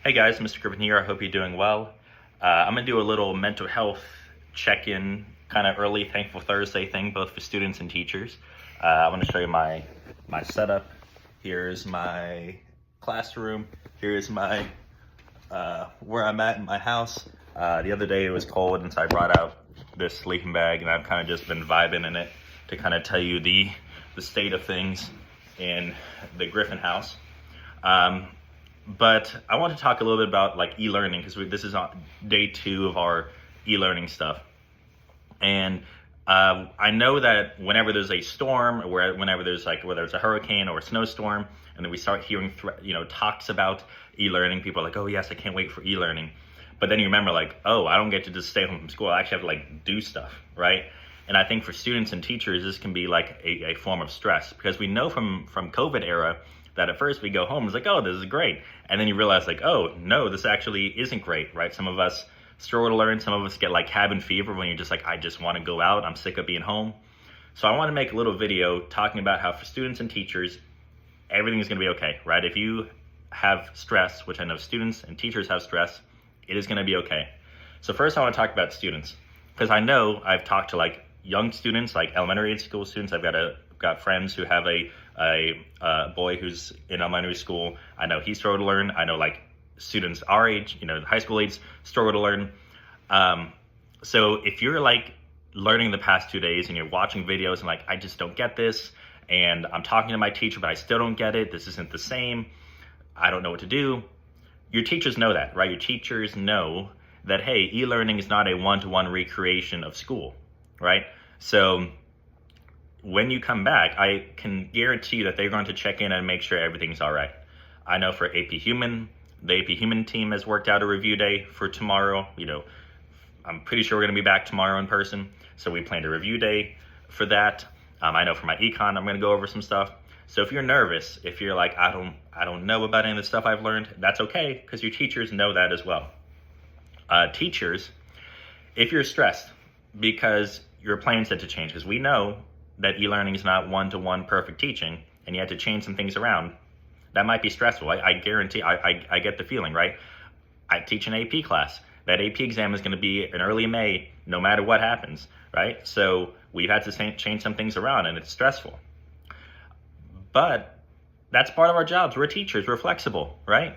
Hey guys, Mr. Griffin here. I hope you're doing well. I'm gonna do a little mental health check-in, kind of early Thankful Thursday thing, both for students and teachers. I want to show you my setup. Here's my classroom. Here's my where I'm at in my house. The other day it was cold, and so I brought out this sleeping bag, and I've kind of just been vibing in it to kind of tell you the state of things in the Griffin house. But I want to talk a little bit about like e-learning, because this is on day 2 of our e-learning stuff. And I know that whenever there's a storm, or whenever there's like, whether it's a hurricane or a snowstorm, and then we start hearing talks about e-learning, people are like, oh yes, I can't wait for e-learning. But then you remember like, oh, I don't get to just stay home from school. I actually have to like do stuff, right? And I think for students and teachers, this can be like a form of stress, because we know from COVID era that at first we go home, it's like, oh, this is great. And then you realize like, oh, no, this actually isn't great, right? Some of us struggle to learn. Some of us get like cabin fever when you're just like, I just want to go out. I'm sick of being home. So I want to make a little video talking about how for students and teachers, everything is going to be okay, right? If you have stress, which I know students and teachers have stress, it is going to be okay. So first I want to talk about students, because I know I've talked to like young students, like elementary school students. I've got friends who have a boy who's in elementary school. I know he struggled to learn. I know like students our age, high school age, struggle to learn. So if you're like learning the past 2 days and you're watching videos and like, I just don't get this, and I'm talking to my teacher, but I still don't get it. This isn't the same. I don't know what to do. Your teachers know that, right? Your teachers know that, hey, e-learning is not a one-to-one recreation of school, right? So when you come back, I can guarantee you that they're going to check in and make sure everything's all right. I know for AP Human, the AP Human team has worked out a review day for tomorrow. I'm pretty sure we're going to be back tomorrow in person, so we planned a review day for that. I know for my econ, I'm going to go over some stuff. So if you're nervous, if you're like, I don't know about any of the stuff I've learned, that's okay, because your teachers know that as well. Teachers, if you're stressed because your plans had to change, because we know that e-learning is not one-to-one perfect teaching, and you had to change some things around, that might be stressful. I guarantee, I get the feeling, right? I teach an AP class. That AP exam is going to be in early May, no matter what happens, right? So we've had to change some things around, and it's stressful. But that's part of our jobs. We're teachers. We're flexible, right?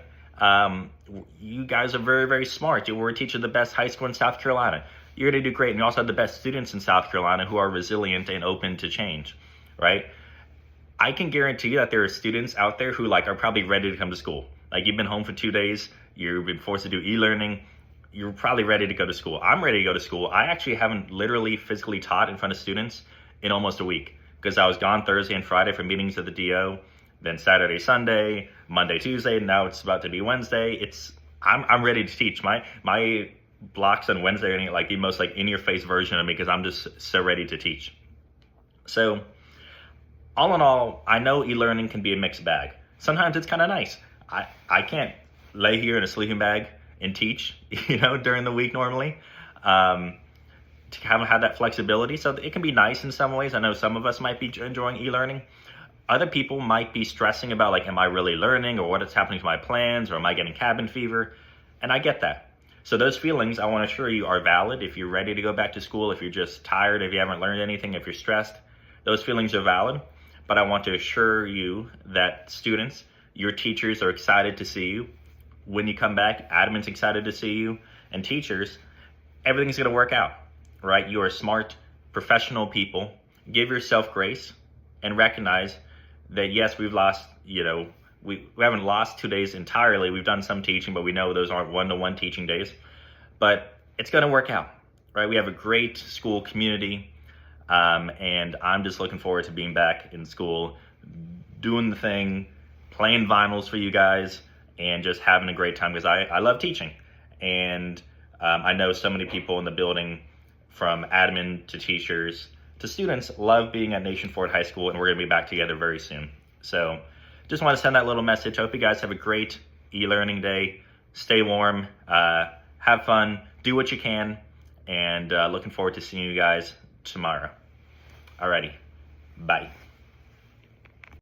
You guys are very, very smart. We're a teacher of the best high school in South Carolina. You're going to do great. And you also have the best students in South Carolina who are resilient and open to change, right? I can guarantee you that there are students out there who like are probably ready to come to school. Like, you've been home for 2 days. You've been forced to do e-learning. You're probably ready to go to school. I'm ready to go to school. I actually haven't literally physically taught in front of students in almost a week, because I was gone Thursday and Friday for meetings at the DO, then Saturday, Sunday, Monday, Tuesday. Now it's about to be Wednesday. I'm ready to teach. My blocks on Wednesday are like the most like in-your-face version of me, because I'm just so ready to teach. So all in all, I know e-learning can be a mixed bag. Sometimes it's kind of nice. I can't lay here in a sleeping bag and teach, during the week normally. To have that flexibility. So it can be nice in some ways. I know some of us might be enjoying e-learning. Other people might be stressing about like, am I really learning, or what is happening to my plans, or am I getting cabin fever? And I get that. So those feelings, I want to assure you, are valid. If you're ready to go back to school, if you're just tired, if you haven't learned anything, if you're stressed, those feelings are valid. But I want to assure you that students, your teachers are excited to see you. When you come back, admin's excited to see you. And teachers, everything's going to work out, right? You are smart, professional people. Give yourself grace and recognize that, yes, we've lost, we haven't lost 2 days entirely. We've done some teaching, but we know those aren't one-to-one teaching days. But it's going to work out, right? We have a great school community, and I'm just looking forward to being back in school, doing the thing, playing vinyls for you guys, and just having a great time, because I love teaching. And I know so many people in the building, from admin to teachers to students, love being at Nation Ford High School, and we're going to be back together very soon. So just want to send that little message. Hope you guys have a great e-learning day. Stay warm, have fun, do what you can, and looking forward to seeing you guys tomorrow. Alrighty, bye.